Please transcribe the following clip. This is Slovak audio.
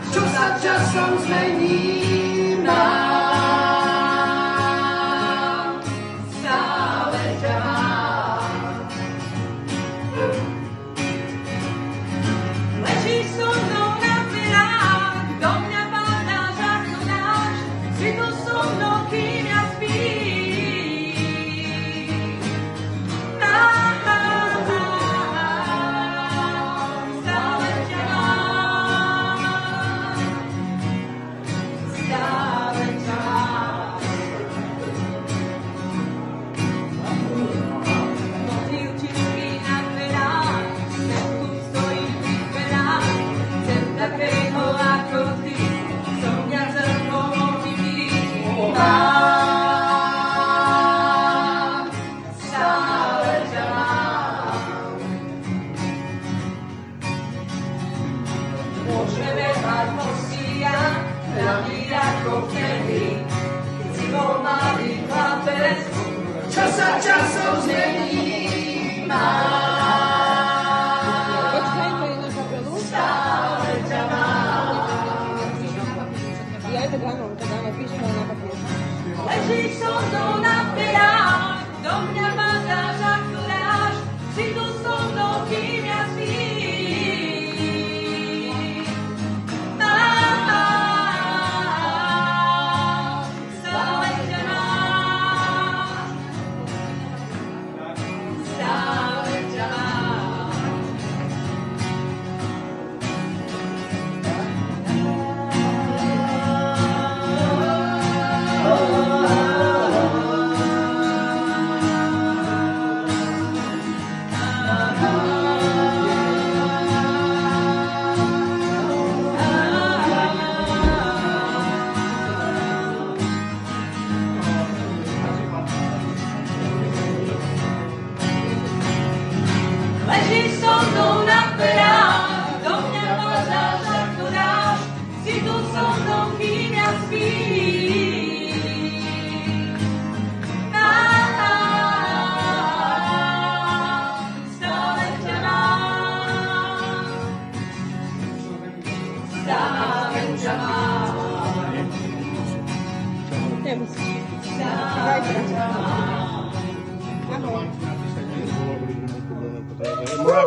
Čo sa časom zmení nám, stále ťa mám. Ležíš so mnou na perách, do mňa padáš ako dáš, si tu so mnou, kým ja spím. Stále ťa mám. Stále ťa mám. Motýlčičky na dverách, sem tu stojím pri dverách, chcem takého ako ty, som mňa celkovo vypít. Mám, stále ťa mám. Môžeme mať hostia, hlavný ako vtedy, keď si bol malý chlapec, čo sa časom zmení. Mám, stále ťa mám. Ležíš so mnou na perách, do mňa padáš ako dáš, si tu so mnou, kým ja spím. Stále ťa mám. Stále ťa mám. Ležíš so mnou na perách, do mňa padáš ako dáš, si tu so mnou, kým ja spím. Stále ťa mám. Stále ťa mám. Stále ťa mám. Moja